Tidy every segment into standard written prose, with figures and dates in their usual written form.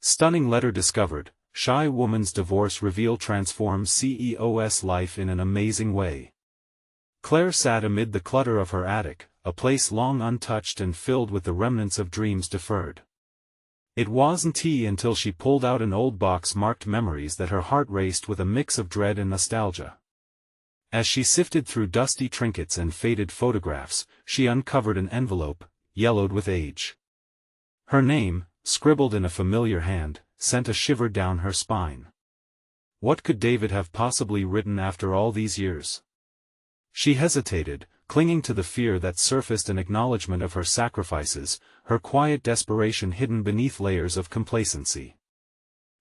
Stunning letter discovered, shy woman's divorce reveal transforms CEO's life in an amazing way. Claire sat amid the clutter of her attic, a place long untouched and filled with the remnants of dreams deferred. It wasn't until she pulled out an old box marked memories that her heart raced with a mix of dread and nostalgia. As she sifted through dusty trinkets and faded photographs, she uncovered an envelope, yellowed with age. Her name, scribbled in a familiar hand, sent a shiver down her spine. What could David have possibly written after all these years? She hesitated, clinging to the fear that surfaced, an acknowledgement of her sacrifices, her quiet desperation hidden beneath layers of complacency.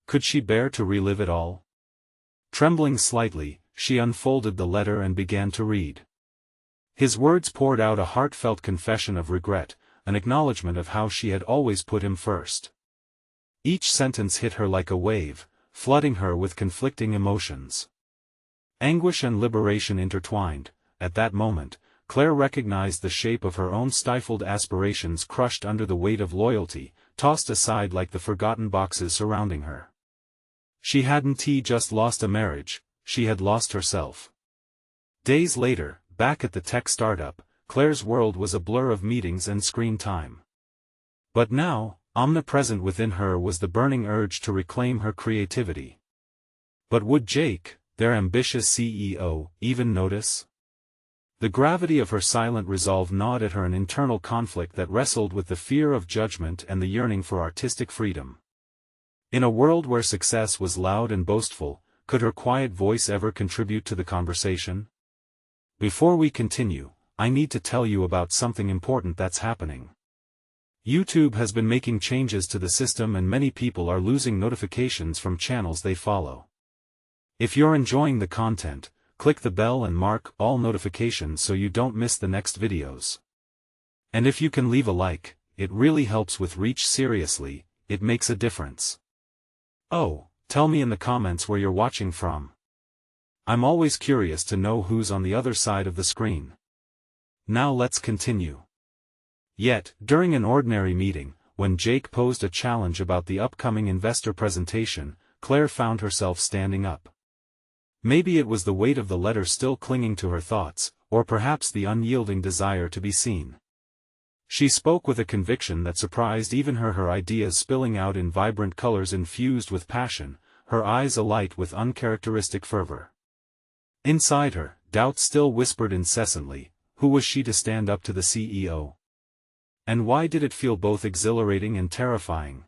Could she bear to relive it all? Trembling slightly, she unfolded the letter and began to read. His words poured out a heartfelt confession of regret, an acknowledgement of how she had always put him first. Each sentence hit her like a wave, flooding her with conflicting emotions. Anguish and liberation intertwined. At that moment, Claire recognized the shape of her own stifled aspirations crushed under the weight of loyalty, tossed aside like the forgotten boxes surrounding her. She hadn't just lost a marriage, she had lost herself. Days later, back at the tech startup, Claire's world was a blur of meetings and screen time. But now, omnipresent within her was the burning urge to reclaim her creativity. But would Jake, their ambitious CEO, even notice? The gravity of her silent resolve gnawed at her, an internal conflict that wrestled with the fear of judgment and the yearning for artistic freedom. In a world where success was loud and boastful, could her quiet voice ever contribute to the conversation? Before we continue, I need to tell you about something important that's happening. YouTube has been making changes to the system and many people are losing notifications from channels they follow. If you're enjoying the content, click the bell and mark all notifications so you don't miss the next videos. And if you can leave a like, it really helps with reach. Seriously, it makes a difference. Oh, tell me in the comments where you're watching from. I'm always curious to know who's on the other side of the screen. Now let's continue. Yet, during an ordinary meeting, when Jake posed a challenge about the upcoming investor presentation, Claire found herself standing up. Maybe it was the weight of the letter still clinging to her thoughts, or perhaps the unyielding desire to be seen. She spoke with a conviction that surprised even her ideas spilling out in vibrant colors infused with passion, her eyes alight with uncharacteristic fervor. Inside her, doubt still whispered incessantly, who was she to stand up to the CEO? And why did it feel both exhilarating and terrifying?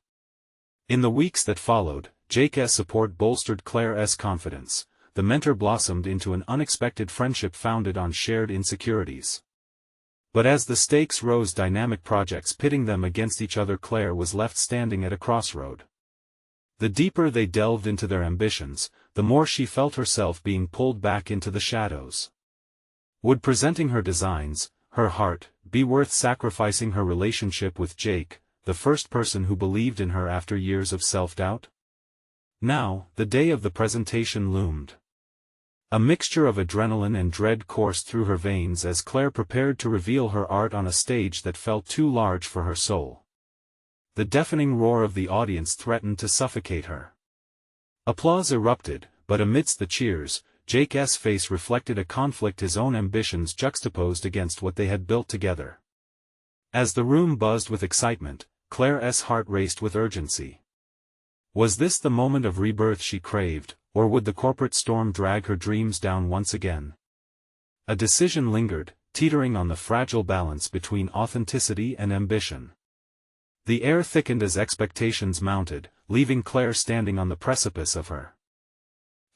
In the weeks that followed, Jake's support bolstered Claire's confidence. The mentor blossomed into an unexpected friendship founded on shared insecurities. But as the stakes rose, dynamic projects pitting them against each other, Claire was left standing at a crossroad. The deeper they delved into their ambitions, the more she felt herself being pulled back into the shadows. Would presenting her designs, her heart, be worth sacrificing her relationship with Jake, the first person who believed in her after years of self-doubt? Now, the day of the presentation loomed. A mixture of adrenaline and dread coursed through her veins as Claire prepared to reveal her art on a stage that felt too large for her soul. The deafening roar of the audience threatened to suffocate her. Applause erupted, but amidst the cheers, Jake's face reflected a conflict, his own ambitions juxtaposed against what they had built together. As the room buzzed with excitement, Claire's heart raced with urgency. Was this the moment of rebirth she craved, or would the corporate storm drag her dreams down once again? A decision lingered, teetering on the fragile balance between authenticity and ambition. The air thickened as expectations mounted, leaving Claire standing on the precipice of her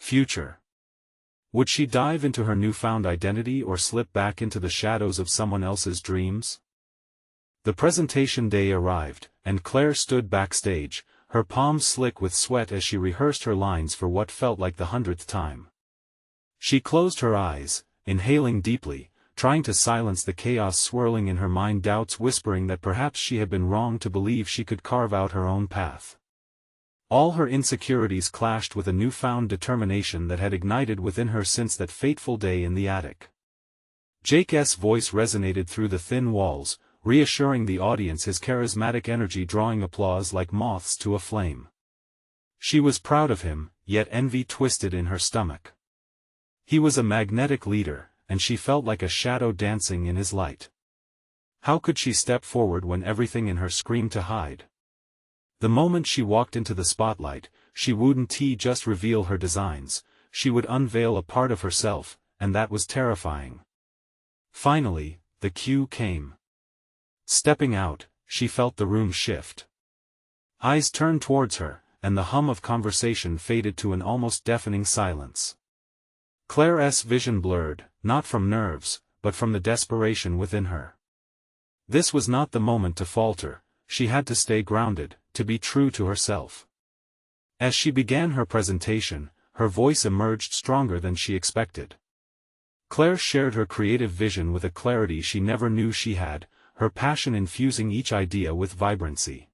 future. Would she dive into her newfound identity or slip back into the shadows of someone else's dreams? The presentation day arrived, and Claire stood backstage, her palms slick with sweat as she rehearsed her lines for what felt like the 100th time. She closed her eyes, inhaling deeply, trying to silence the chaos swirling in her mind, doubts whispering that perhaps she had been wrong to believe she could carve out her own path. All her insecurities clashed with a newfound determination that had ignited within her since that fateful day in the attic. Jake's voice resonated through the thin walls, reassuring the audience, his charismatic energy drawing applause like moths to a flame. She was proud of him, yet envy twisted in her stomach. He was a magnetic leader, and she felt like a shadow dancing in his light. How could she step forward when everything in her screamed to hide? The moment she walked into the spotlight, she wouldn't just reveal her designs, she would unveil a part of herself, and that was terrifying. Finally, the cue came. Stepping out, she felt the room shift. Eyes turned towards her, and the hum of conversation faded to an almost deafening silence. Claire's vision blurred, not from nerves, but from the desperation within her. This was not the moment to falter, she had to stay grounded, to be true to herself. As she began her presentation, her voice emerged stronger than she expected. Claire shared her creative vision with a clarity she never knew she had, her passion infusing each idea with vibrancy.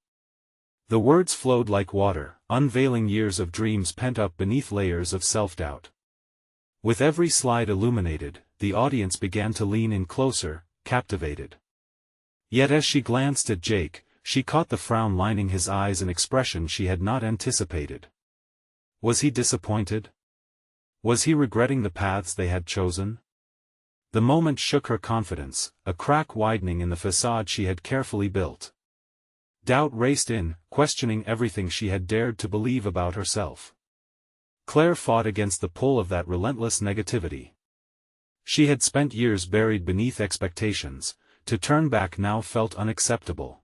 The words flowed like water, unveiling years of dreams pent up beneath layers of self-doubt. With every slide illuminated, the audience began to lean in closer, captivated. Yet as she glanced at Jake, she caught the frown lining his eyes, an expression she had not anticipated. Was he disappointed? Was he regretting the paths they had chosen? The moment shook her confidence, a crack widening in the facade she had carefully built. Doubt raced in, questioning everything she had dared to believe about herself. Claire fought against the pull of that relentless negativity. She had spent years buried beneath expectations, to turn back now felt unacceptable.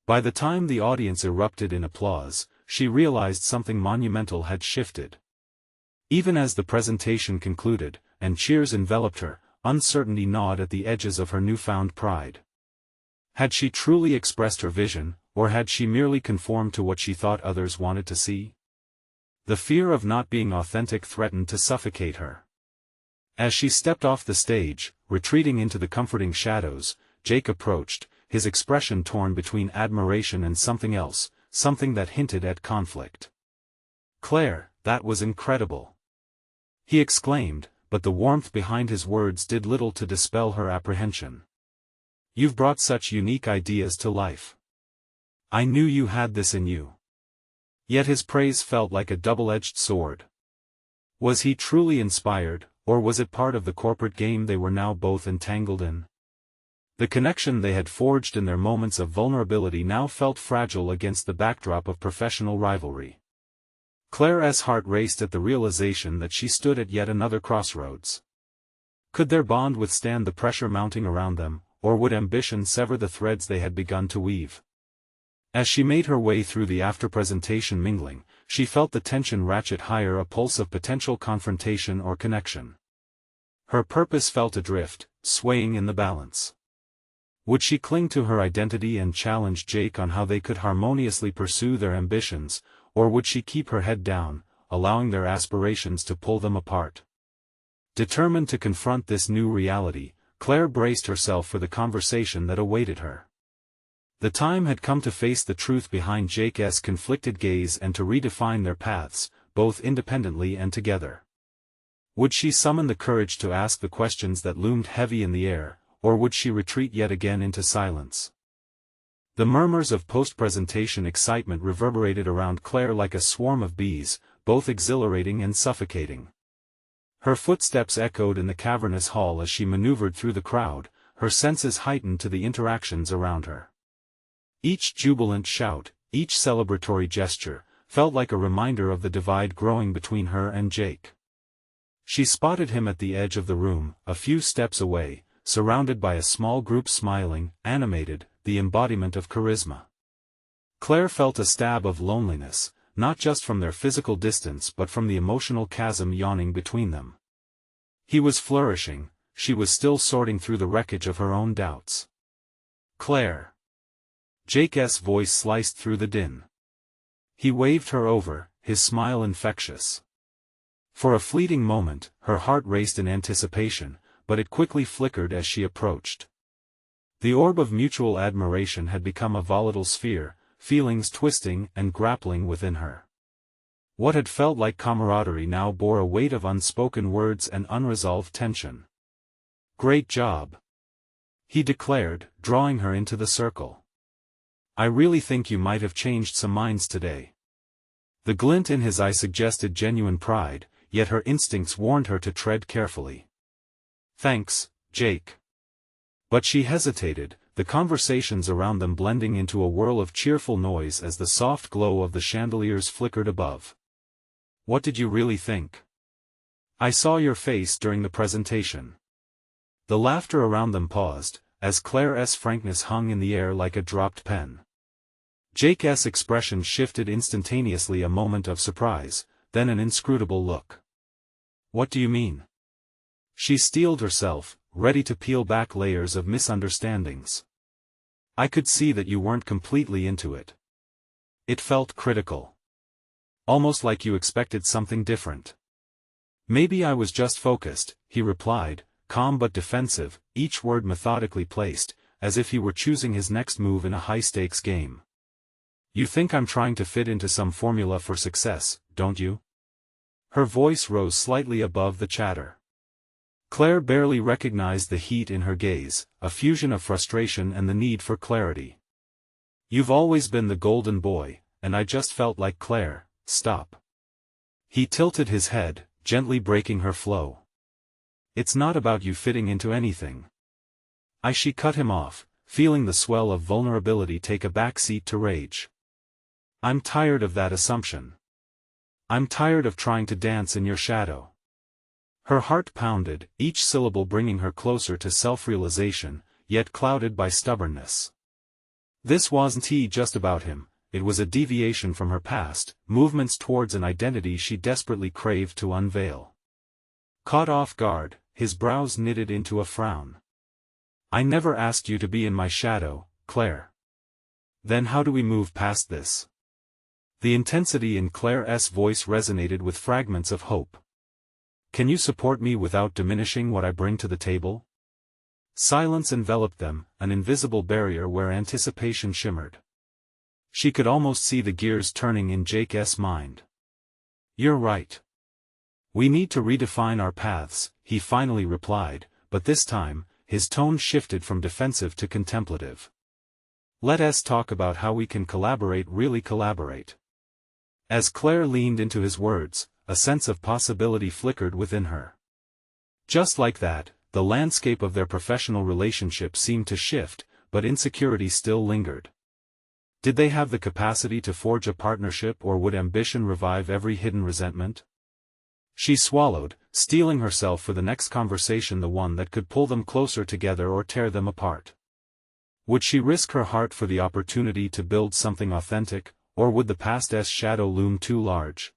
By the time the audience erupted in applause, she realized something monumental had shifted. Even as the presentation concluded, and cheers enveloped her, uncertainty gnawed at the edges of her newfound pride. Had she truly expressed her vision, or had she merely conformed to what she thought others wanted to see? The fear of not being authentic threatened to suffocate her. As she stepped off the stage, retreating into the comforting shadows, Jake approached, his expression torn between admiration and something else, something that hinted at conflict. "Claire, that was incredible!" he exclaimed, but the warmth behind his words did little to dispel her apprehension. "You've brought such unique ideas to life. I knew you had this in you." Yet his praise felt like a double-edged sword. Was he truly inspired, or was it part of the corporate game they were now both entangled in? The connection they had forged in their moments of vulnerability now felt fragile against the backdrop of professional rivalry. Claire's heart raced at the realization that she stood at yet another crossroads. Could their bond withstand the pressure mounting around them, or would ambition sever the threads they had begun to weave? As she made her way through the after-presentation mingling, she felt the tension ratchet higher, a pulse of potential confrontation or connection. Her purpose felt adrift, swaying in the balance. Would she cling to her identity and challenge Jake on how they could harmoniously pursue their ambitions, or would she keep her head down, allowing their aspirations to pull them apart? Determined to confront this new reality, Claire braced herself for the conversation that awaited her. The time had come to face the truth behind Jake's conflicted gaze and to redefine their paths, both independently and together. Would she summon the courage to ask the questions that loomed heavy in the air, or would she retreat yet again into silence? The murmurs of post-presentation excitement reverberated around Claire like a swarm of bees, both exhilarating and suffocating. Her footsteps echoed in the cavernous hall as she maneuvered through the crowd, her senses heightened to the interactions around her. Each jubilant shout, each celebratory gesture, felt like a reminder of the divide growing between her and Jake. She spotted him at the edge of the room, a few steps away, surrounded by a small group smiling, animated, the embodiment of charisma. Claire felt a stab of loneliness, not just from their physical distance but from the emotional chasm yawning between them. He was flourishing, she was still sorting through the wreckage of her own doubts. "Claire." Jake's voice sliced through the din. He waved her over, his smile infectious. For a fleeting moment, her heart raced in anticipation, but it quickly flickered as she approached. The orb of mutual admiration had become a volatile sphere, feelings twisting and grappling within her. What had felt like camaraderie now bore a weight of unspoken words and unresolved tension. "Great job," he declared, drawing her into the circle. "I really think you might have changed some minds today." The glint in his eye suggested genuine pride, yet her instincts warned her to tread carefully. "Thanks, Jake." But she hesitated, the conversations around them blending into a whirl of cheerful noise as the soft glow of the chandeliers flickered above. "What did you really think? I saw your face during the presentation." The laughter around them paused, as Claire's frankness hung in the air like a dropped pen. Jake's expression shifted instantaneously, a moment of surprise, then an inscrutable look. "What do you mean?" She steeled herself, ready to peel back layers of misunderstandings. "I could see that you weren't completely into it. It felt critical. Almost like you expected something different." "Maybe I was just focused," he replied, calm but defensive, each word methodically placed, as if he were choosing his next move in a high-stakes game. "You think I'm trying to fit into some formula for success, don't you?" Her voice rose slightly above the chatter. Claire barely recognized the heat in her gaze, a fusion of frustration and the need for clarity. "You've always been the golden boy, and I just felt like Claire, stop." He tilted his head, gently breaking her flow. "It's not about you fitting into anything." She cut him off, feeling the swell of vulnerability take a back seat to rage. "I'm tired of that assumption. I'm tired of trying to dance in your shadow." Her heart pounded, each syllable bringing her closer to self-realization, yet clouded by stubbornness. This wasn't just about him, it was a deviation from her past, movements towards an identity she desperately craved to unveil. Caught off guard, his brows knitted into a frown. "I never asked you to be in my shadow, Claire." "Then how do we move past this?" The intensity in Claire's voice resonated with fragments of hope. "Can you support me without diminishing what I bring to the table?" Silence enveloped them, an invisible barrier where anticipation shimmered. She could almost see the gears turning in Jake's mind. "You're right. We need to redefine our paths," he finally replied, but this time, his tone shifted from defensive to contemplative. "Let us talk about how we can really collaborate." As Claire leaned into his words, a sense of possibility flickered within her. Just like that, the landscape of their professional relationship seemed to shift, but insecurity still lingered. Did they have the capacity to forge a partnership, or would ambition revive every hidden resentment? She swallowed, steeling herself for the next conversation, the one that could pull them closer together or tear them apart. Would she risk her heart for the opportunity to build something authentic, or would the past's shadow loom too large?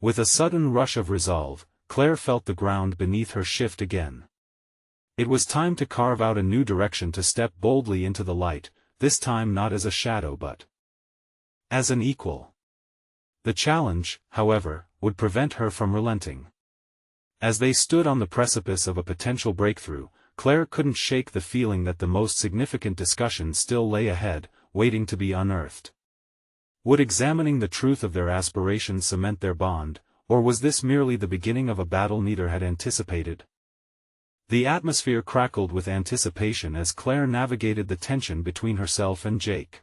With a sudden rush of resolve, Claire felt the ground beneath her shift again. It was time to carve out a new direction, to step boldly into the light, this time not as a shadow but as an equal. The challenge, however, would prevent her from relenting. As they stood on the precipice of a potential breakthrough, Claire couldn't shake the feeling that the most significant discussion still lay ahead, waiting to be unearthed. Would examining the truth of their aspirations cement their bond, or was this merely the beginning of a battle neither had anticipated? The atmosphere crackled with anticipation as Claire navigated the tension between herself and Jake.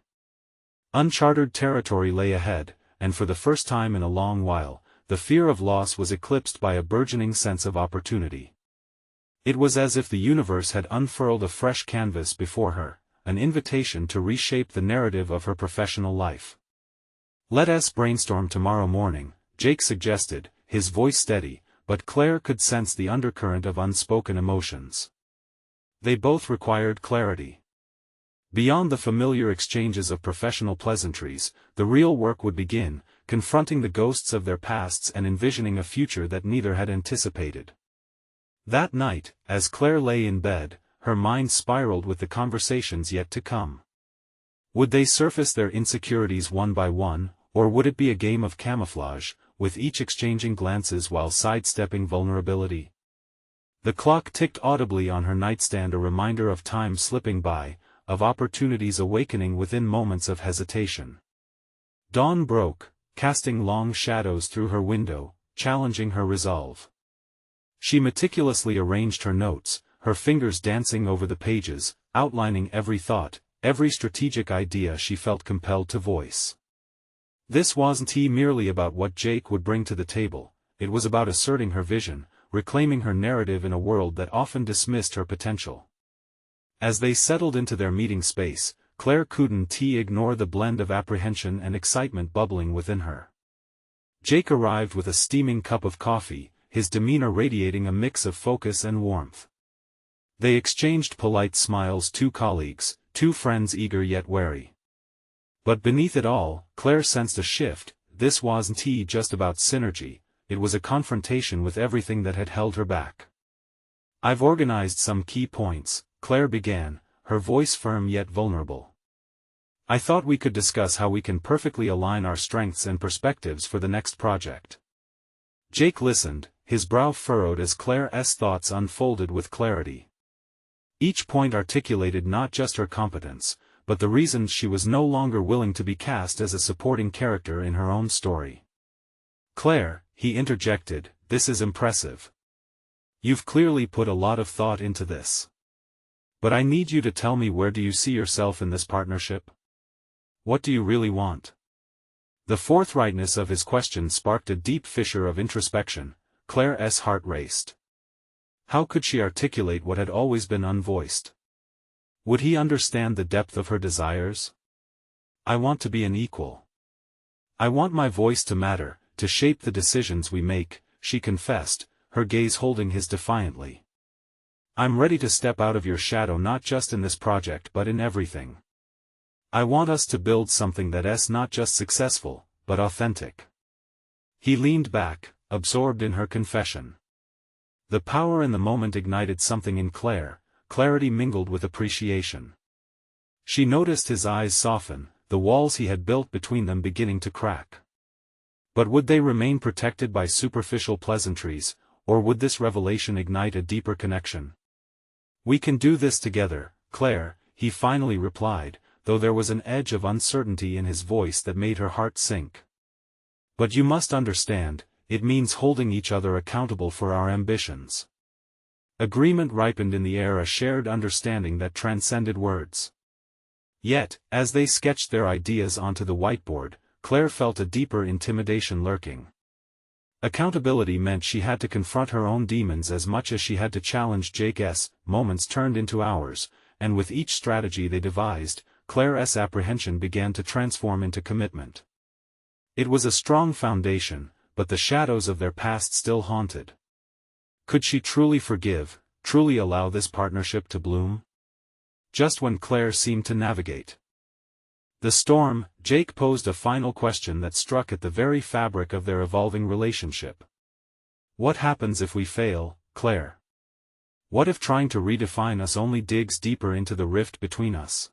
Uncharted territory lay ahead, and for the first time in a long while, the fear of loss was eclipsed by a burgeoning sense of opportunity. It was as if the universe had unfurled a fresh canvas before her, an invitation to reshape the narrative of her professional life. "Let us brainstorm tomorrow morning," Jake suggested, his voice steady, but Claire could sense the undercurrent of unspoken emotions. They both required clarity. Beyond the familiar exchanges of professional pleasantries, the real work would begin, confronting the ghosts of their pasts and envisioning a future that neither had anticipated. That night, as Claire lay in bed, her mind spiraled with the conversations yet to come. Would they surface their insecurities one by one, or would it be a game of camouflage, with each exchanging glances while sidestepping vulnerability? The clock ticked audibly on her nightstand, a reminder of time slipping by, of opportunities awakening within moments of hesitation. Dawn broke, casting long shadows through her window, challenging her resolve. She meticulously arranged her notes, her fingers dancing over the pages, outlining every thought, every strategic idea she felt compelled to voice. This wasn't merely about what Jake would bring to the table, it was about asserting her vision, reclaiming her narrative in a world that often dismissed her potential. As they settled into their meeting space, Claire couldn't ignore the blend of apprehension and excitement bubbling within her. Jake arrived with a steaming cup of coffee, his demeanor radiating a mix of focus and warmth. They exchanged polite smiles, two colleagues, two friends eager yet wary. But beneath it all, Claire sensed a shift. This wasn't just about synergy, it was a confrontation with everything that had held her back. "I've organized some key points," Claire began, her voice firm yet vulnerable. "I thought we could discuss how we can perfectly align our strengths and perspectives for the next project." Jake listened, his brow furrowed as Claire's thoughts unfolded with clarity. Each point articulated not just her competence, but the reasons she was no longer willing to be cast as a supporting character in her own story. "Claire," he interjected, "this is impressive. You've clearly put a lot of thought into this. But I need you to tell me, where do you see yourself in this partnership? What do you really want?" The forthrightness of his question sparked a deep fissure of introspection. Claire's heart raced. How could she articulate what had always been unvoiced? Would he understand the depth of her desires? "I want to be an equal. I want my voice to matter, to shape the decisions we make," she confessed, her gaze holding his defiantly. "I'm ready to step out of your shadow, not just in this project but in everything. I want us to build something that's not just successful, but authentic." He leaned back, absorbed in her confession. The power in the moment ignited something in Claire, clarity mingled with appreciation. She noticed his eyes soften, the walls he had built between them beginning to crack. But would they remain protected by superficial pleasantries, or would this revelation ignite a deeper connection? "We can do this together, Claire," he finally replied, though there was an edge of uncertainty in his voice that made her heart sink. "But you must understand, it means holding each other accountable for our ambitions." Agreement ripened in the air, a shared understanding that transcended words. Yet, as they sketched their ideas onto the whiteboard, Claire felt a deeper intimidation lurking. Accountability meant she had to confront her own demons as much as she had to challenge Jake's. Moments turned into hours, and with each strategy they devised, Claire's apprehension began to transform into commitment. It was a strong foundation, but the shadows of their past still haunted. Could she truly forgive, truly allow this partnership to bloom? Just when Claire seemed to navigate the storm, Jake posed a final question that struck at the very fabric of their evolving relationship. "What happens if we fail, Claire? What if trying to redefine us only digs deeper into the rift between us?"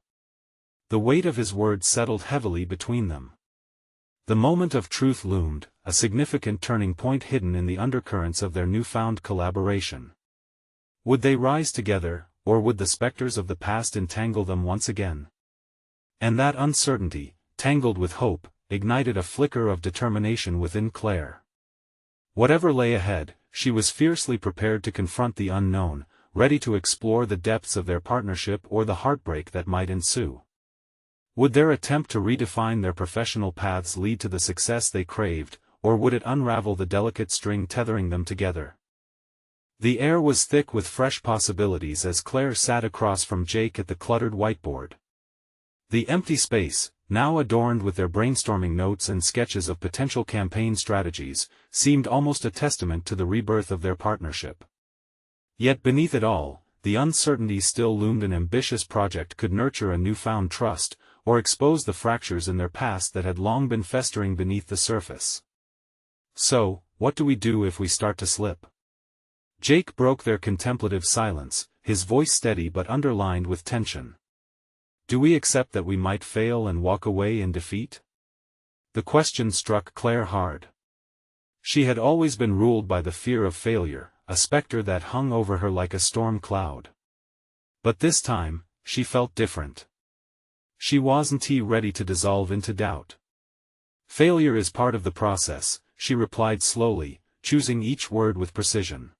The weight of his words settled heavily between them. The moment of truth loomed, a significant turning point hidden in the undercurrents of their newfound collaboration. Would they rise together, or would the specters of the past entangle them once again? And that uncertainty, tangled with hope, ignited a flicker of determination within Claire. Whatever lay ahead, she was fiercely prepared to confront the unknown, ready to explore the depths of their partnership or the heartbreak that might ensue. Would their attempt to redefine their professional paths lead to the success they craved, or would it unravel the delicate string tethering them together? The air was thick with fresh possibilities as Claire sat across from Jake at the cluttered whiteboard. The empty space, now adorned with their brainstorming notes and sketches of potential campaign strategies, seemed almost a testament to the rebirth of their partnership. Yet beneath it all, the uncertainty still loomed. An ambitious project could nurture a newfound trust, or expose the fractures in their past that had long been festering beneath the surface. "So, what do we do if we start to slip?" Jake broke their contemplative silence, his voice steady but underlined with tension. "Do we accept that we might fail and walk away in defeat?" The question struck Claire hard. She had always been ruled by the fear of failure, a specter that hung over her like a storm cloud. But this time, she felt different. She wasn't ready to dissolve into doubt. "Failure is part of the process," she replied slowly, choosing each word with precision.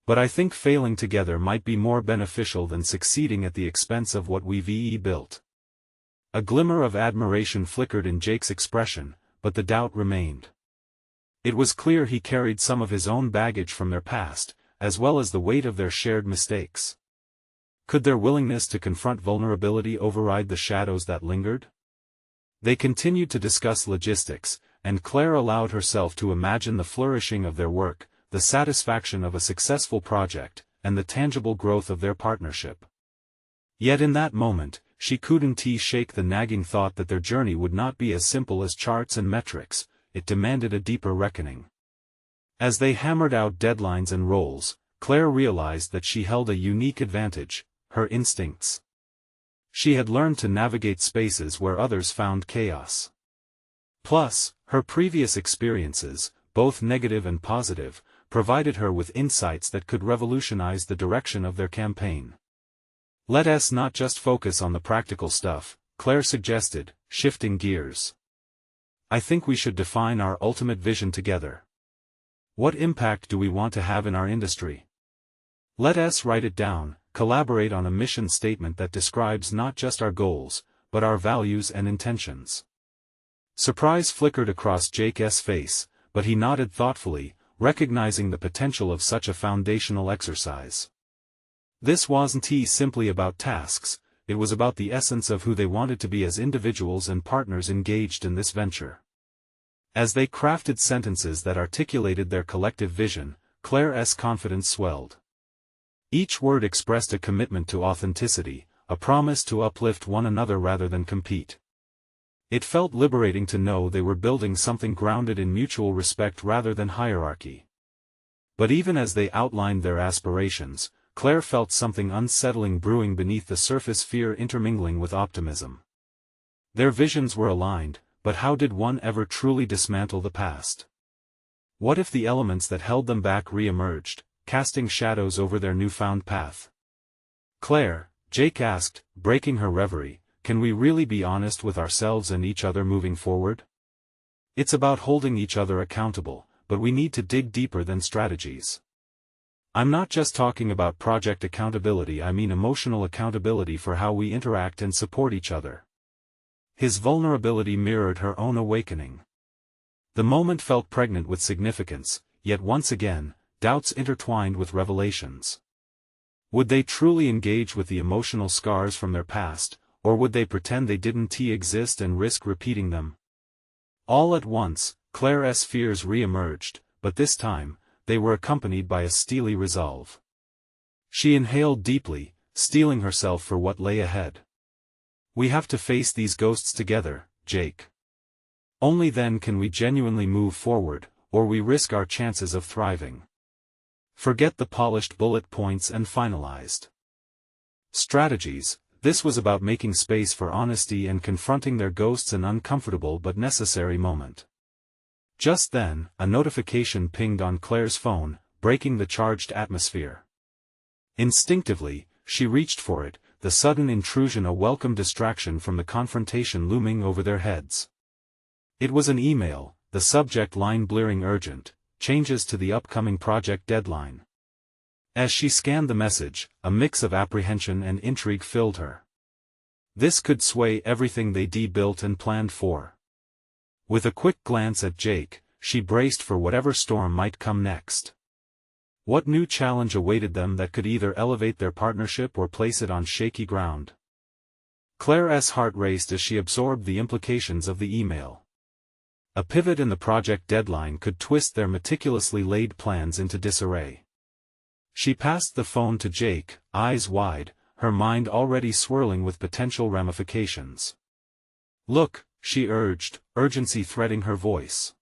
"But I think failing together might be more beneficial than succeeding at the expense of what we've built." A glimmer of admiration flickered in Jake's expression, but the doubt remained. It was clear he carried some of his own baggage from their past, as well as the weight of their shared mistakes. Could their willingness to confront vulnerability override the shadows that lingered? They continued to discuss logistics, and Claire allowed herself to imagine the flourishing of their work, the satisfaction of a successful project, and the tangible growth of their partnership. Yet in that moment, she couldn't shake the nagging thought that their journey would not be as simple as charts and metrics. It demanded a deeper reckoning. As they hammered out deadlines and roles, Claire realized that she held a unique advantage: her instincts. She had learned to navigate spaces where others found chaos. Plus, her previous experiences, both negative and positive, provided her with insights that could revolutionize the direction of their campaign. "Let us not just focus on the practical stuff," Claire suggested, shifting gears. "I think we should define our ultimate vision together. What impact do we want to have in our industry? Let us write it down, collaborate on a mission statement that describes not just our goals, but our values and intentions." Surprise flickered across Jake's face, but he nodded thoughtfully, recognizing the potential of such a foundational exercise. This wasn't simply about tasks, it was about the essence of who they wanted to be as individuals and partners engaged in this venture. As they crafted sentences that articulated their collective vision, Claire's confidence swelled. Each word expressed a commitment to authenticity, a promise to uplift one another rather than compete. It felt liberating to know they were building something grounded in mutual respect rather than hierarchy. But even as they outlined their aspirations, Claire felt something unsettling brewing beneath the surface: fear intermingling with optimism. Their visions were aligned, but how did one ever truly dismantle the past? What if the elements that held them back re-emerged, casting shadows over their newfound path? "Claire," Jake asked, breaking her reverie, "can we really be honest with ourselves and each other moving forward? It's about holding each other accountable, but we need to dig deeper than strategies. I'm not just talking about project accountability, I mean emotional accountability for how we interact and support each other." His vulnerability mirrored her own awakening. The moment felt pregnant with significance, yet once again, doubts intertwined with revelations. Would they truly engage with the emotional scars from their past, or would they pretend they didn't exist and risk repeating them? All at once, Claire's fears re-emerged, but this time, they were accompanied by a steely resolve. She inhaled deeply, steeling herself for what lay ahead. "We have to face these ghosts together, Jake. Only then can we genuinely move forward, or we risk our chances of thriving. Forget the polished bullet points and finalized strategies." This was about making space for honesty and confronting their ghosts, an uncomfortable but necessary moment. Just then, a notification pinged on Claire's phone, breaking the charged atmosphere. Instinctively, she reached for it, the sudden intrusion a welcome distraction from the confrontation looming over their heads. It was an email, the subject line blaring urgent, changes to the upcoming project deadline. As she scanned the message, a mix of apprehension and intrigue filled her. This could sway everything they built and planned for. With a quick glance at Jake, she braced for whatever storm might come next. What new challenge awaited them that could either elevate their partnership or place it on shaky ground? Claire's heart raced as she absorbed the implications of the email. A pivot in the project deadline could twist their meticulously laid plans into disarray. She passed the phone to Jake, eyes wide, her mind already swirling with potential ramifications. "Look," she urged, urgency threading her voice.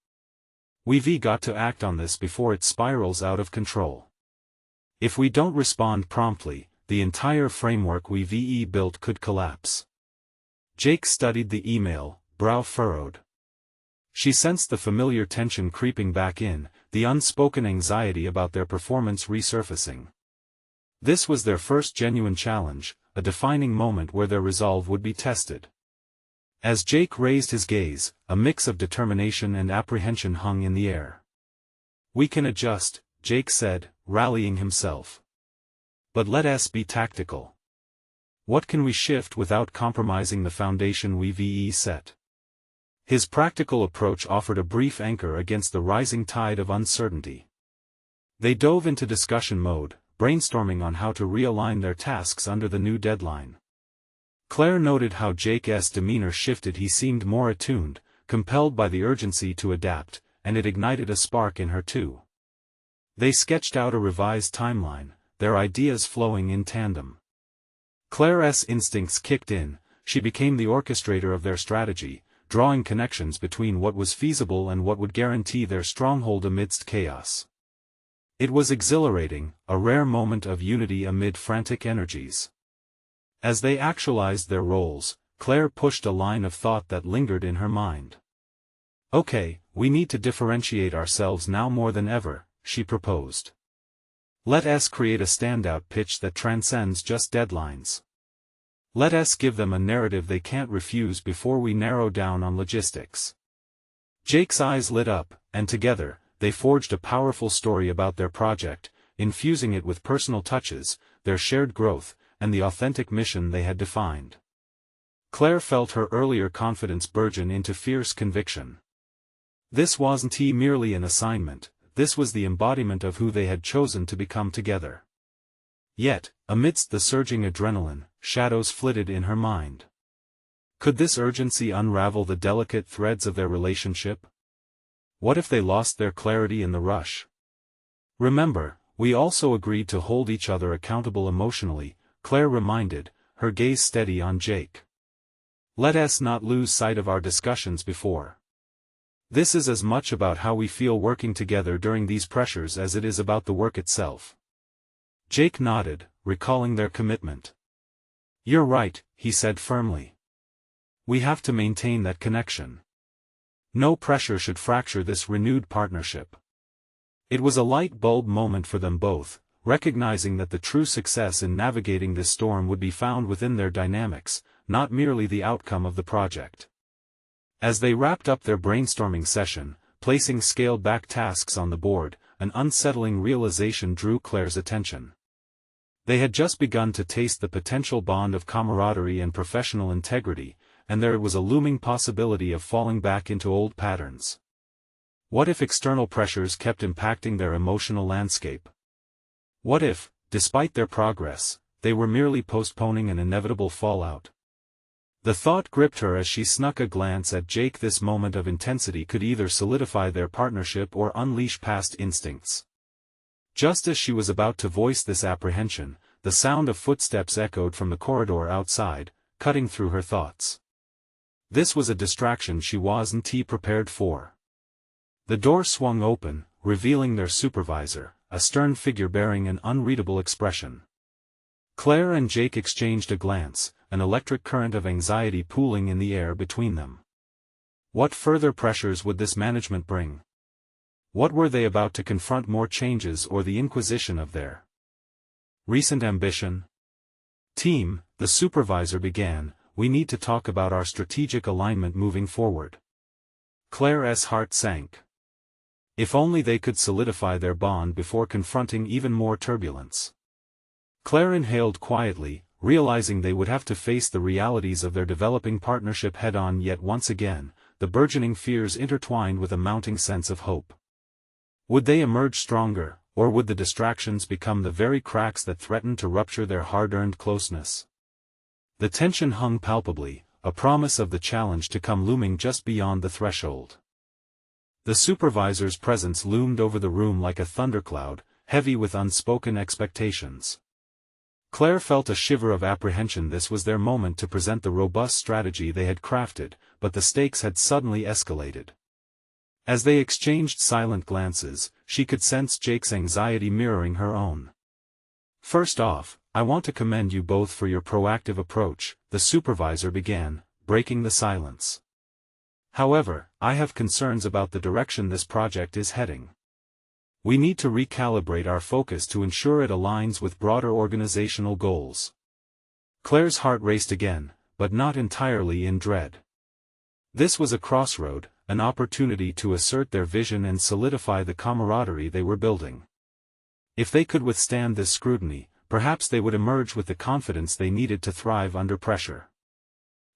"We've got to act on this before it spirals out of control. If we don't respond promptly, the entire framework we've built could collapse." Jake studied the email, brow furrowed. She sensed the familiar tension creeping back in, the unspoken anxiety about their performance resurfacing. This was their first genuine challenge, a defining moment where their resolve would be tested. As Jake raised his gaze, a mix of determination and apprehension hung in the air. "We can adjust," Jake said, rallying himself. "But let us be tactical. What can we shift without compromising the foundation we've set?" His practical approach offered a brief anchor against the rising tide of uncertainty. They dove into discussion mode, brainstorming on how to realign their tasks under the new deadline. Claire noted how Jake's demeanor shifted. He seemed more attuned, compelled by the urgency to adapt, and it ignited a spark in her too. They sketched out a revised timeline, their ideas flowing in tandem. Claire's instincts kicked in. She became the orchestrator of their strategy, drawing connections between what was feasible and what would guarantee their stronghold amidst chaos. It was exhilarating, a rare moment of unity amid frantic energies. As they actualized their roles, Claire pushed a line of thought that lingered in her mind. "Okay, we need to differentiate ourselves now more than ever," she proposed. "Let us create a standout pitch that transcends just deadlines. Let us give them a narrative they can't refuse before we narrow down on logistics." Jake's eyes lit up, and together, they forged a powerful story about their project, infusing it with personal touches, their shared growth, and the authentic mission they had defined. Claire felt her earlier confidence burgeon into fierce conviction. This wasn't merely an assignment, this was the embodiment of who they had chosen to become together. Yet, amidst the surging adrenaline, shadows flitted in her mind. Could this urgency unravel the delicate threads of their relationship? What if they lost their clarity in the rush? "Remember, we also agreed to hold each other accountable emotionally," Claire reminded, her gaze steady on Jake. "Let us not lose sight of our discussions before. This is as much about how we feel working together during these pressures as it is about the work itself." Jake nodded, recalling their commitment. "You're right," he said firmly. "We have to maintain that connection. No pressure should fracture this renewed partnership." It was a light bulb moment for them both, recognizing that the true success in navigating this storm would be found within their dynamics, not merely the outcome of the project. As they wrapped up their brainstorming session, placing scaled-back tasks on the board, an unsettling realization drew Claire's attention. They had just begun to taste the potential bond of camaraderie and professional integrity, and there was a looming possibility of falling back into old patterns. What if external pressures kept impacting their emotional landscape? What if, despite their progress, they were merely postponing an inevitable fallout? The thought gripped her as she snuck a glance at Jake. This moment of intensity could either solidify their partnership or unleash past instincts. Just as she was about to voice this apprehension, the sound of footsteps echoed from the corridor outside, cutting through her thoughts. This was a distraction she wasn't prepared for. The door swung open, revealing their supervisor, a stern figure bearing an unreadable expression. Claire and Jake exchanged a glance, an electric current of anxiety pooling in the air between them. What further pressures would this management bring? What were they about to confront? More changes or the inquisition of their recent ambition? "Team," the supervisor began, "we need to talk about our strategic alignment moving forward." Claire's heart sank. If only they could solidify their bond before confronting even more turbulence. Claire inhaled quietly, realizing they would have to face the realities of their developing partnership head-on. Yet once again, the burgeoning fears intertwined with a mounting sense of hope. Would they emerge stronger, or would the distractions become the very cracks that threatened to rupture their hard-earned closeness? The tension hung palpably, a promise of the challenge to come looming just beyond the threshold. The supervisor's presence loomed over the room like a thundercloud, heavy with unspoken expectations. Claire felt a shiver of apprehension. This was their moment to present the robust strategy they had crafted, but the stakes had suddenly escalated. As they exchanged silent glances, she could sense Jake's anxiety mirroring her own. "First off, I want to commend you both for your proactive approach," the supervisor began, breaking the silence. "However, I have concerns about the direction this project is heading. We need to recalibrate our focus to ensure it aligns with broader organizational goals." Claire's heart raced again, but not entirely in dread. This was a crossroad, an opportunity to assert their vision and solidify the camaraderie they were building. If they could withstand this scrutiny, perhaps they would emerge with the confidence they needed to thrive under pressure.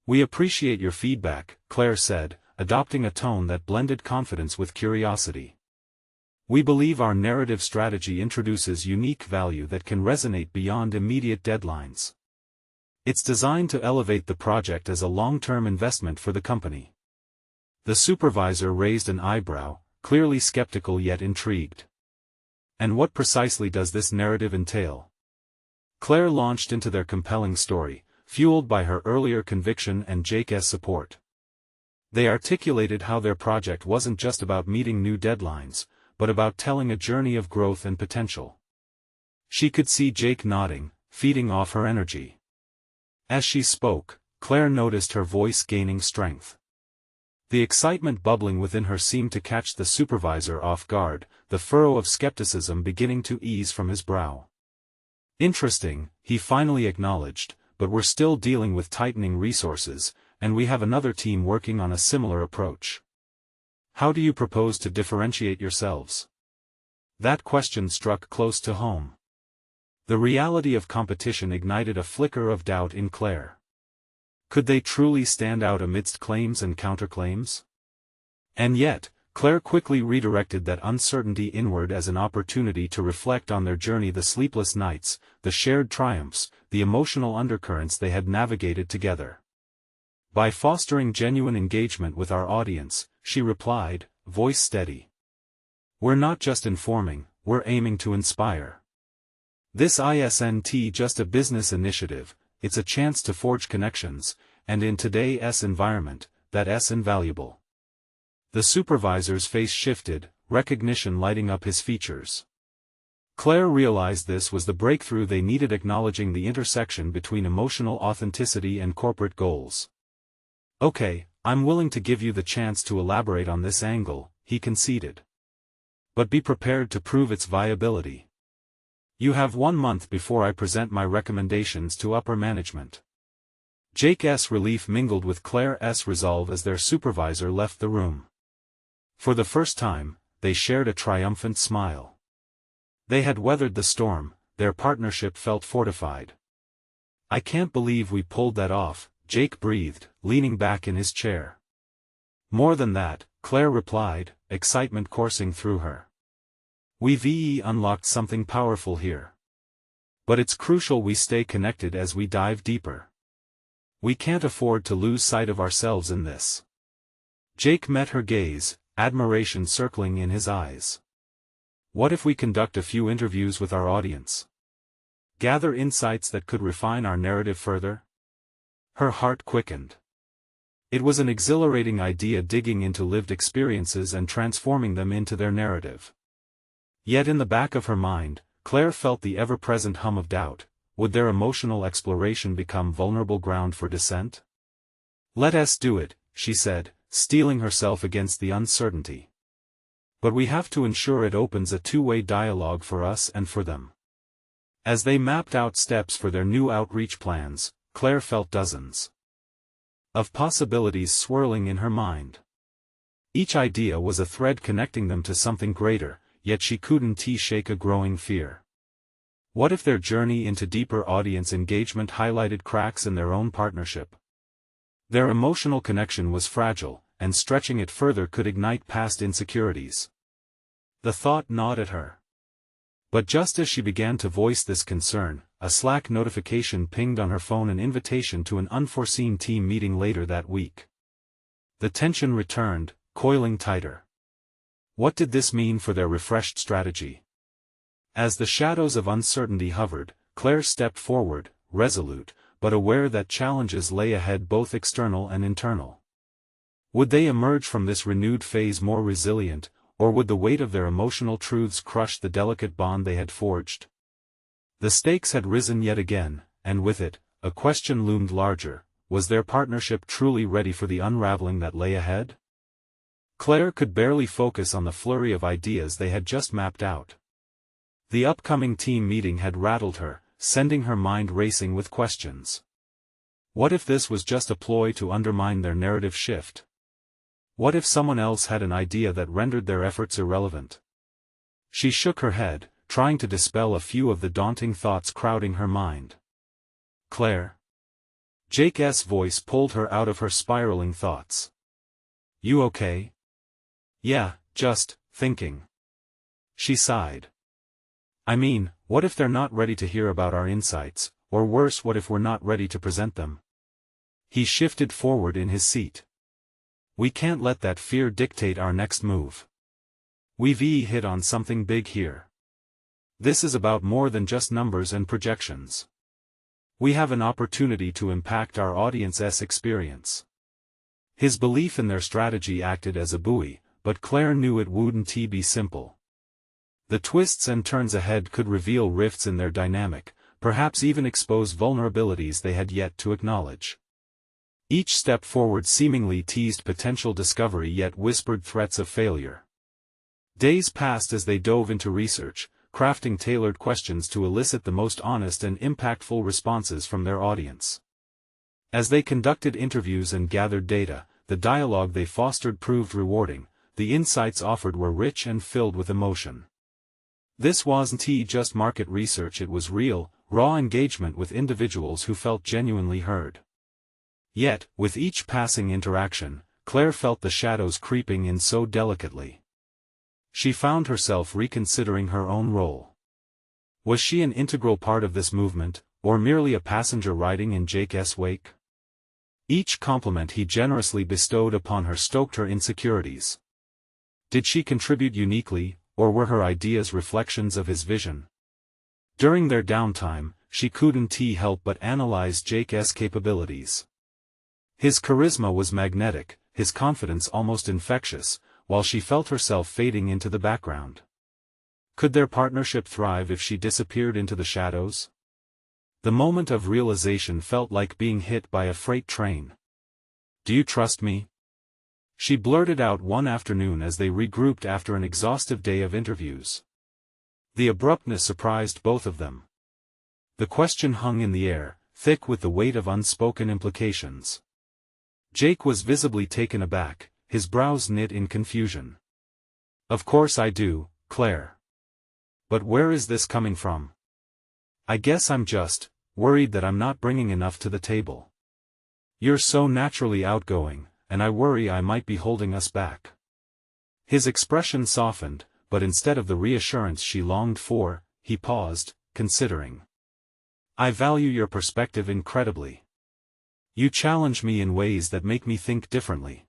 "We appreciate your feedback," Claire said, adopting a tone that blended confidence with curiosity. We believe our narrative strategy introduces unique value that can resonate beyond immediate deadlines. It's designed to elevate the project as a long-term investment for the company. The supervisor raised an eyebrow, clearly skeptical yet intrigued. And what precisely does this narrative entail? Claire launched into their compelling story, fueled by her earlier conviction and Jake's support. They articulated how their project wasn't just about meeting new deadlines, but about telling a journey of growth and potential. She could see Jake nodding, feeding off her energy. As she spoke, Claire noticed her voice gaining strength. The excitement bubbling within her seemed to catch the supervisor off guard, the furrow of skepticism beginning to ease from his brow. Interesting, he finally acknowledged, but we're still dealing with tightening resources, and we have another team working on a similar approach. How do you propose to differentiate yourselves? That question struck close to home. The reality of competition ignited a flicker of doubt in Claire. Could they truly stand out amidst claims and counterclaims? And yet, Claire quickly redirected that uncertainty inward as an opportunity to reflect on their journey, the sleepless nights, the shared triumphs, the emotional undercurrents they had navigated together. By fostering genuine engagement with our audience, she replied, voice steady. We're not just informing, we're aiming to inspire. This isn't just a business initiative, it's a chance to forge connections, and in today's environment, that's invaluable. The supervisor's face shifted, recognition lighting up his features. Claire realized this was the breakthrough they needed, acknowledging the intersection between emotional authenticity and corporate goals. Okay, I'm willing to give you the chance to elaborate on this angle, he conceded. But be prepared to prove its viability. You have 1 month before I present my recommendations to upper management. Jake's relief mingled with Claire's resolve as their supervisor left the room. For the first time, they shared a triumphant smile. They had weathered the storm, their partnership felt fortified. I can't believe we pulled that off, Jake breathed, leaning back in his chair. More than that, Claire replied, excitement coursing through her. We've unlocked something powerful here. But it's crucial we stay connected as we dive deeper. We can't afford to lose sight of ourselves in this. Jake met her gaze, admiration circling in his eyes. What if we conduct a few interviews with our audience? Gather insights that could refine our narrative further? Her heart quickened. It was an exhilarating idea, digging into lived experiences and transforming them into their narrative. Yet in the back of her mind, Claire felt the ever-present hum of doubt. Would their emotional exploration become vulnerable ground for dissent? Let us do it, she said, steeling herself against the uncertainty. But we have to ensure it opens a two-way dialogue for us and for them. As they mapped out steps for their new outreach plans, Claire felt dozens of possibilities swirling in her mind. Each idea was a thread connecting them to something greater, yet she couldn't shake a growing fear. What if their journey into deeper audience engagement highlighted cracks in their own partnership? Their emotional connection was fragile, and stretching it further could ignite past insecurities. The thought gnawed at her. But just as she began to voice this concern, a Slack notification pinged on her phone, an invitation to an unforeseen team meeting later that week. The tension returned, coiling tighter. What did this mean for their refreshed strategy? As the shadows of uncertainty hovered, Claire stepped forward, resolute, but aware that challenges lay ahead, both external and internal. Would they emerge from this renewed phase more resilient, or would the weight of their emotional truths crush the delicate bond they had forged? The stakes had risen yet again, and with it, a question loomed larger: was their partnership truly ready for the unraveling that lay ahead? Claire could barely focus on the flurry of ideas they had just mapped out. The upcoming team meeting had rattled her, sending her mind racing with questions. What if this was just a ploy to undermine their narrative shift? What if someone else had an idea that rendered their efforts irrelevant? She shook her head, trying to dispel a few of the daunting thoughts crowding her mind. Claire. Jake's voice pulled her out of her spiraling thoughts. You okay? Yeah, just thinking. She sighed. I mean, what if they're not ready to hear about our insights, or worse, what if we're not ready to present them? He shifted forward in his seat. We can't let that fear dictate our next move. We've hit on something big here. This is about more than just numbers and projections. We have an opportunity to impact our audience's experience. His belief in their strategy acted as a buoy, but Claire knew it wouldn't be simple. The twists and turns ahead could reveal rifts in their dynamic, perhaps even expose vulnerabilities they had yet to acknowledge. Each step forward seemingly teased potential discovery yet whispered threats of failure. Days passed as they dove into research, crafting tailored questions to elicit the most honest and impactful responses from their audience. As they conducted interviews and gathered data, the dialogue they fostered proved rewarding. The insights offered were rich and filled with emotion. This wasn't just market research, it was real, raw engagement with individuals who felt genuinely heard. Yet, with each passing interaction, Claire felt the shadows creeping in so delicately. She found herself reconsidering her own role. Was she an integral part of this movement, or merely a passenger riding in Jake's wake? Each compliment he generously bestowed upon her stoked her insecurities. Did she contribute uniquely, or were her ideas reflections of his vision? During their downtime, she couldn't help but analyze Jake's capabilities. His charisma was magnetic, his confidence almost infectious, while she felt herself fading into the background. Could their partnership thrive if she disappeared into the shadows? The moment of realization felt like being hit by a freight train. Do you trust me? She blurted out one afternoon as they regrouped after an exhaustive day of interviews. The abruptness surprised both of them. The question hung in the air, thick with the weight of unspoken implications. Jake was visibly taken aback, his brows knit in confusion. Of course I do, Claire. But where is this coming from? I guess I'm just worried that I'm not bringing enough to the table. You're so naturally outgoing, and I worry I might be holding us back. His expression softened, but instead of the reassurance she longed for, he paused, considering. I value your perspective incredibly. You challenge me in ways that make me think differently.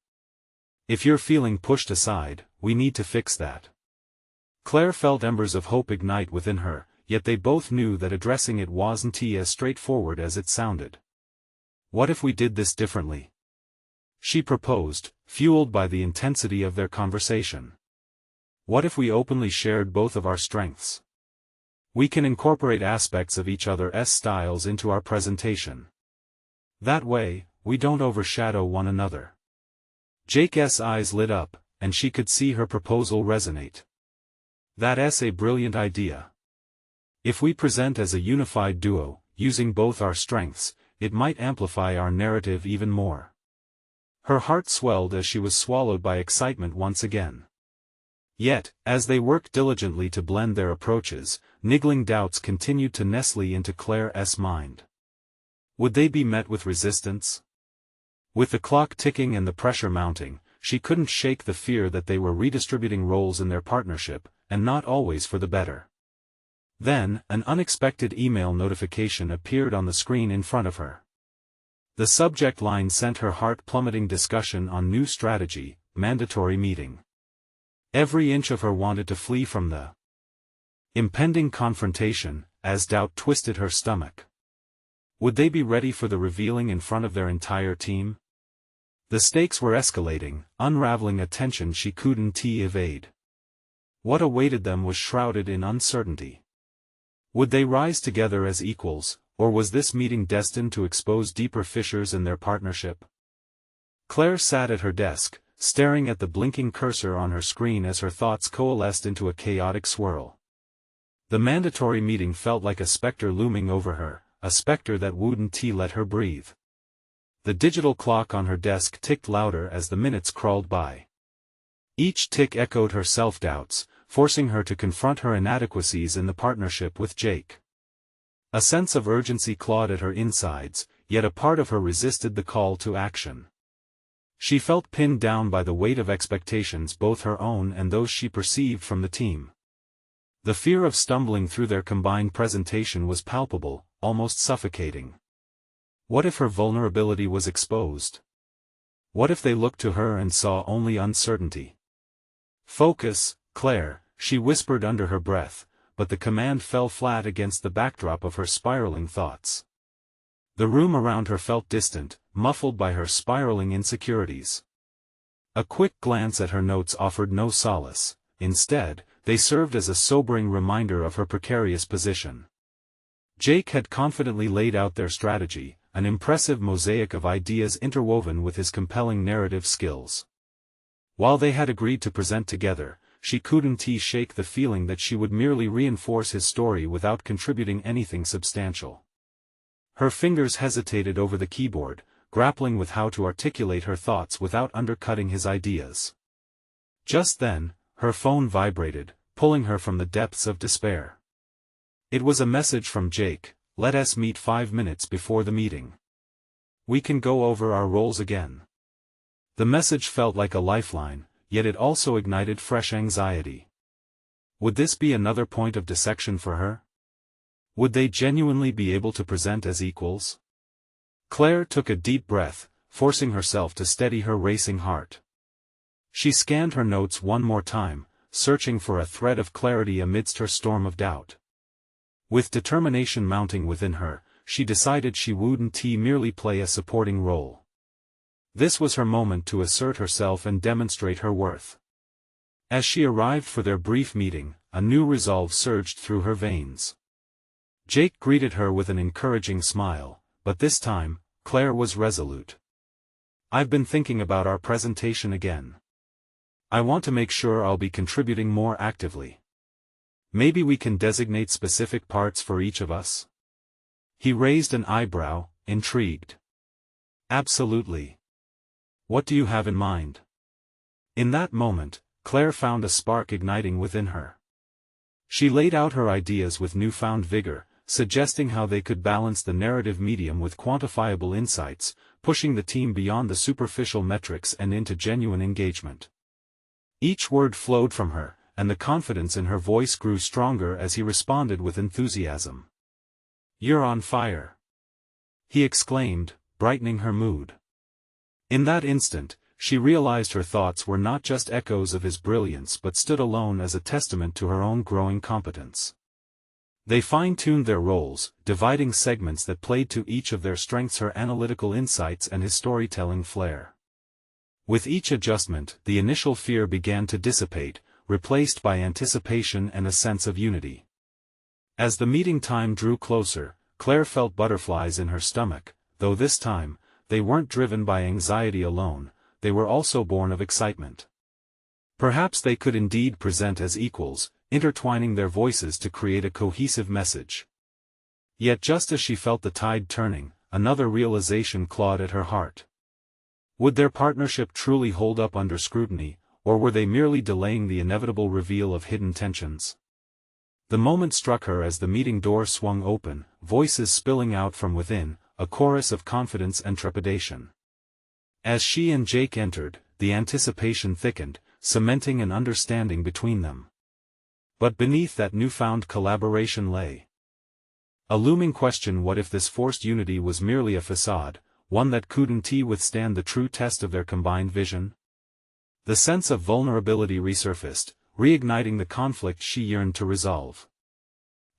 If you're feeling pushed aside, we need to fix that. Claire felt embers of hope ignite within her, yet they both knew that addressing it wasn't as straightforward as it sounded. What if we did this differently? She proposed, fueled by the intensity of their conversation. What if we openly shared both of our strengths? We can incorporate aspects of each other's styles into our presentation. That way, we don't overshadow one another. Jake's eyes lit up, and she could see her proposal resonate. That's a brilliant idea. If we present as a unified duo, using both our strengths, it might amplify our narrative even more. Her heart swelled as she was swallowed by excitement once again. Yet, as they worked diligently to blend their approaches, niggling doubts continued to nestle into Claire's mind. Would they be met with resistance? With the clock ticking and the pressure mounting, she couldn't shake the fear that they were redistributing roles in their partnership, and not always for the better. Then, an unexpected email notification appeared on the screen in front of her. The subject line sent her heart plummeting: discussion on new strategy, mandatory meeting. Every inch of her wanted to flee from the impending confrontation, as doubt twisted her stomach. Would they be ready for the revealing in front of their entire team? The stakes were escalating, unraveling a tension she couldn't evade. What awaited them was shrouded in uncertainty. Would they rise together as equals, or was this meeting destined to expose deeper fissures in their partnership? Claire sat at her desk, staring at the blinking cursor on her screen as her thoughts coalesced into a chaotic swirl. The mandatory meeting felt like a specter looming over her, a specter that wouldn't let her breathe. The digital clock on her desk ticked louder as the minutes crawled by. Each tick echoed her self-doubts, forcing her to confront her inadequacies in the partnership with Jake. A sense of urgency clawed at her insides, yet a part of her resisted the call to action. She felt pinned down by the weight of expectations, both her own and those she perceived from the team. The fear of stumbling through their combined presentation was palpable, almost suffocating. What if her vulnerability was exposed? What if they looked to her and saw only uncertainty? "Focus, Claire," she whispered under her breath, but the command fell flat against the backdrop of her spiraling thoughts. The room around her felt distant, muffled by her spiraling insecurities. A quick glance at her notes offered no solace. Instead, they served as a sobering reminder of her precarious position. Jake had confidently laid out their strategy, an impressive mosaic of ideas interwoven with his compelling narrative skills. While they had agreed to present together, she couldn't shake the feeling that she would merely reinforce his story without contributing anything substantial. Her fingers hesitated over the keyboard, grappling with how to articulate her thoughts without undercutting his ideas. Just then, her phone vibrated, pulling her from the depths of despair. It was a message from Jake: "Let us meet 5 minutes before the meeting. We can go over our roles again." The message felt like a lifeline, yet it also ignited fresh anxiety. Would this be another point of dissection for her? Would they genuinely be able to present as equals? Claire took a deep breath, forcing herself to steady her racing heart. She scanned her notes one more time, searching for a thread of clarity amidst her storm of doubt. With determination mounting within her, she decided she wouldn't merely play a supporting role. This was her moment to assert herself and demonstrate her worth. As she arrived for their brief meeting, a new resolve surged through her veins. Jake greeted her with an encouraging smile, but this time, Claire was resolute. "I've been thinking about our presentation again. I want to make sure I'll be contributing more actively. Maybe we can designate specific parts for each of us?" He raised an eyebrow, intrigued. "Absolutely. What do you have in mind?" In that moment, Claire found a spark igniting within her. She laid out her ideas with newfound vigor, suggesting how they could balance the narrative medium with quantifiable insights, pushing the team beyond the superficial metrics and into genuine engagement. Each word flowed from her, and the confidence in her voice grew stronger as he responded with enthusiasm. "You're on fire!" he exclaimed, brightening her mood. In that instant, she realized her thoughts were not just echoes of his brilliance but stood alone as a testament to her own growing competence. They fine-tuned their roles, dividing segments that played to each of their strengths: her analytical insights and his storytelling flair. With each adjustment, the initial fear began to dissipate, replaced by anticipation and a sense of unity. As the meeting time drew closer, Claire felt butterflies in her stomach, though this time, they weren't driven by anxiety alone, they were also born of excitement. Perhaps they could indeed present as equals, intertwining their voices to create a cohesive message. Yet just as she felt the tide turning, another realization clawed at her heart. Would their partnership truly hold up under scrutiny, or were they merely delaying the inevitable reveal of hidden tensions? The moment struck her as the meeting door swung open, voices spilling out from within, a chorus of confidence and trepidation. As she and Jake entered, the anticipation thickened, cementing an understanding between them. But beneath that newfound collaboration lay a looming question: what if this forced unity was merely a facade, one that couldn't withstand the true test of their combined vision? The sense of vulnerability resurfaced, reigniting the conflict she yearned to resolve.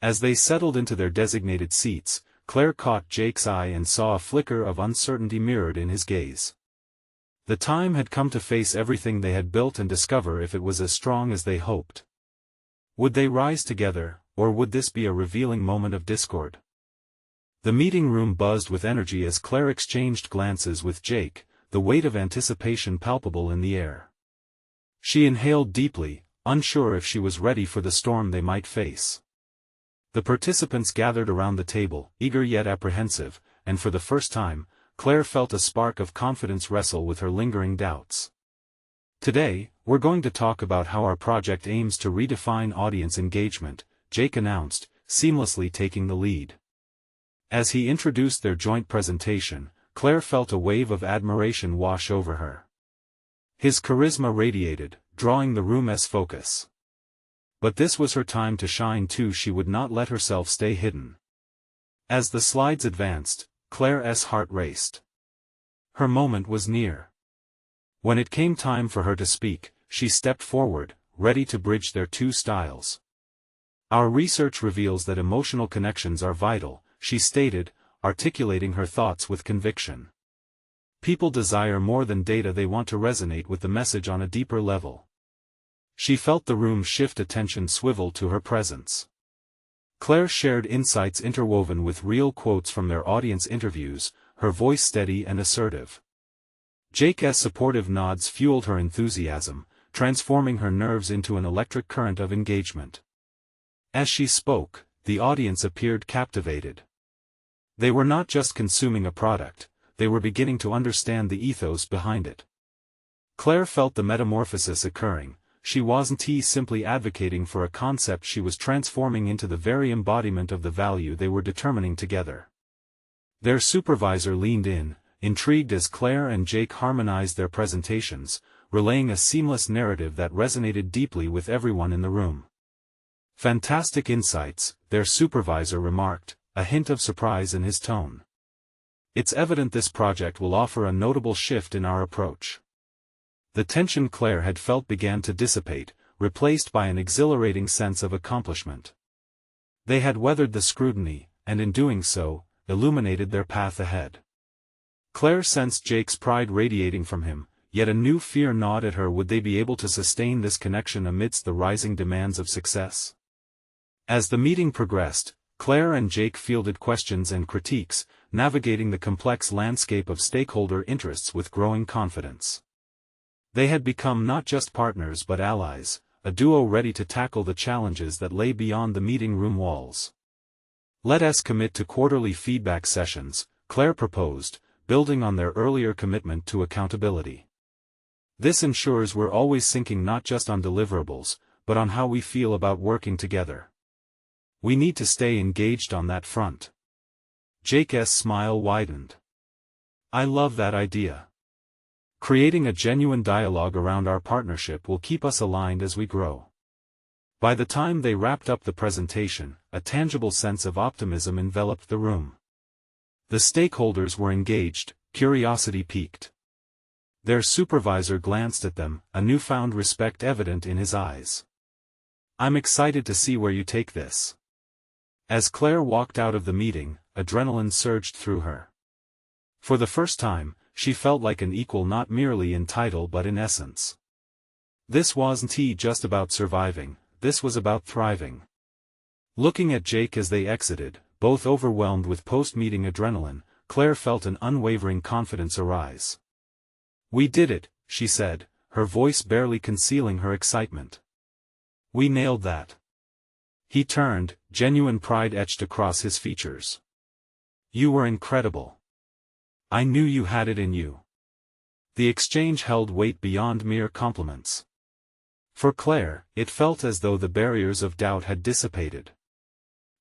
As they settled into their designated seats, Claire caught Jake's eye and saw a flicker of uncertainty mirrored in his gaze. The time had come to face everything they had built and discover if it was as strong as they hoped. Would they rise together, or would this be a revealing moment of discord? The meeting room buzzed with energy as Claire exchanged glances with Jake, the weight of anticipation palpable in the air. She inhaled deeply, unsure if she was ready for the storm they might face. The participants gathered around the table, eager yet apprehensive, and for the first time, Claire felt a spark of confidence wrestle with her lingering doubts. "Today, we're going to talk about how our project aims to redefine audience engagement," Jake announced, seamlessly taking the lead. As he introduced their joint presentation, Claire felt a wave of admiration wash over her. His charisma radiated, drawing the room's focus. But this was her time to shine too. She would not let herself stay hidden. As the slides advanced, Claire's heart raced. Her moment was near. When it came time for her to speak, she stepped forward, ready to bridge their two styles. Our research reveals that emotional connections are vital, she stated, articulating her thoughts with conviction. People desire more than data, they want to resonate with the message on a deeper level. She felt the room shift, attention swivel to her presence. Claire shared insights interwoven with real quotes from their audience interviews, her voice steady and assertive. Jake's supportive nods fueled her enthusiasm, transforming her nerves into an electric current of engagement. As she spoke, the audience appeared captivated. They were not just consuming a product, they were beginning to understand the ethos behind it. Claire felt the metamorphosis occurring. She wasn't simply advocating for a concept, she was transforming into the very embodiment of the value they were determining together. Their supervisor leaned in, intrigued as Claire and Jake harmonized their presentations, relaying a seamless narrative that resonated deeply with everyone in the room. "Fantastic insights," their supervisor remarked, a hint of surprise in his tone. "It's evident this project will offer a notable shift in our approach." The tension Claire had felt began to dissipate, replaced by an exhilarating sense of accomplishment. They had weathered the scrutiny, and in doing so, illuminated their path ahead. Claire sensed Jake's pride radiating from him, yet a new fear gnawed at her. Would they be able to sustain this connection amidst the rising demands of success? As the meeting progressed, Claire and Jake fielded questions and critiques, navigating the complex landscape of stakeholder interests with growing confidence. They had become not just partners but allies, a duo ready to tackle the challenges that lay beyond the meeting room walls. "Let us commit to quarterly feedback sessions," Claire proposed, building on their earlier commitment to accountability. "This ensures we're always syncing not just on deliverables, but on how we feel about working together. We need to stay engaged on that front." Jake's smile widened. "I love that idea. Creating a genuine dialogue around our partnership will keep us aligned as we grow." By the time they wrapped up the presentation, a tangible sense of optimism enveloped the room. The stakeholders were engaged, curiosity piqued. Their supervisor glanced at them, a newfound respect evident in his eyes. "I'm excited to see where you take this." As Claire walked out of the meeting, adrenaline surged through her. For the first time, she felt like an equal, not merely in title but in essence. This wasn't just about surviving, this was about thriving. Looking at Jake as they exited, both overwhelmed with post-meeting adrenaline, Claire felt an unwavering confidence arise. "We did it," she said, her voice barely concealing her excitement. "We nailed that." He turned, genuine pride etched across his features. "You were incredible. I knew you had it in you." The exchange held weight beyond mere compliments. For Claire, it felt as though the barriers of doubt had dissipated.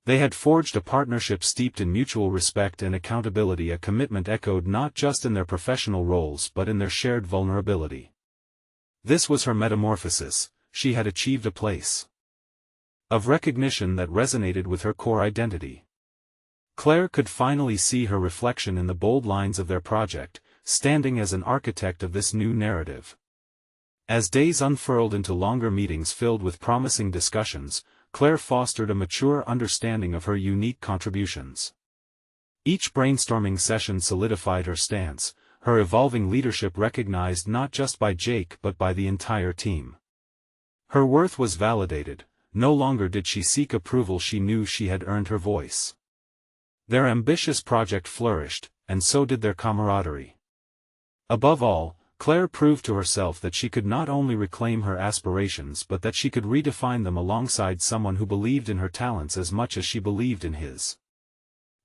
They had forged a partnership steeped in mutual respect and accountability, a commitment echoed not just in their professional roles but in their shared vulnerability. This was her metamorphosis. She had achieved a place of recognition that resonated with her core identity. Claire could finally see her reflection in the bold lines of their project, standing as an architect of this new narrative. As days unfurled into longer meetings filled with promising discussions, Claire fostered a mature understanding of her unique contributions. Each brainstorming session solidified her stance, her evolving leadership recognized not just by Jake but by the entire team. Her worth was validated. No longer did she seek approval, she knew she had earned her voice. Their ambitious project flourished, and so did their camaraderie. Above all, Claire proved to herself that she could not only reclaim her aspirations but that she could redefine them alongside someone who believed in her talents as much as she believed in his.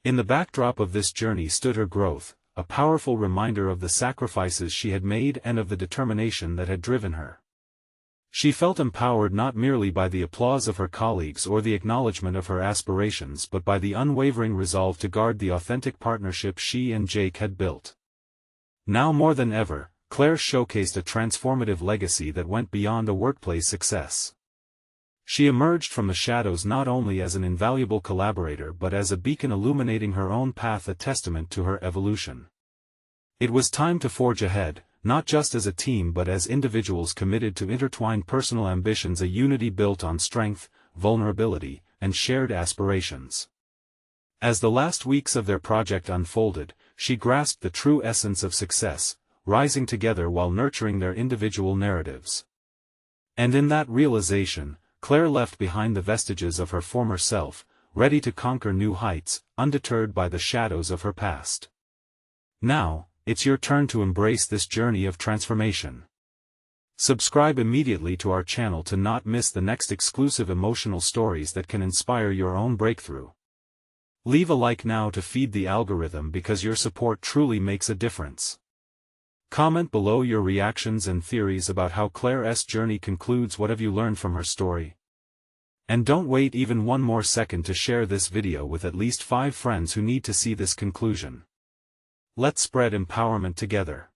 In the backdrop of this journey stood her growth, a powerful reminder of the sacrifices she had made and of the determination that had driven her. She felt empowered not merely by the applause of her colleagues or the acknowledgement of her aspirations but by the unwavering resolve to guard the authentic partnership she and Jake had built. Now more than ever, Claire showcased a transformative legacy that went beyond a workplace success. She emerged from the shadows not only as an invaluable collaborator but as a beacon illuminating her own path, a testament to her evolution. It was time to forge ahead, not just as a team but as individuals committed to intertwined personal ambitions, a unity built on strength, vulnerability, and shared aspirations. As the last weeks of their project unfolded, she grasped the true essence of success, rising together while nurturing their individual narratives. And in that realization, Claire left behind the vestiges of her former self, ready to conquer new heights, undeterred by the shadows of her past. Now, it's your turn to embrace this journey of transformation. Subscribe immediately to our channel to not miss the next exclusive emotional stories that can inspire your own breakthrough. Leave a like now to feed the algorithm, because your support truly makes a difference. Comment below your reactions and theories about how Claire's journey concludes. What have you learned from her story? And don't wait even one more second to share this video with at least 5 friends who need to see this conclusion. Let's spread empowerment together.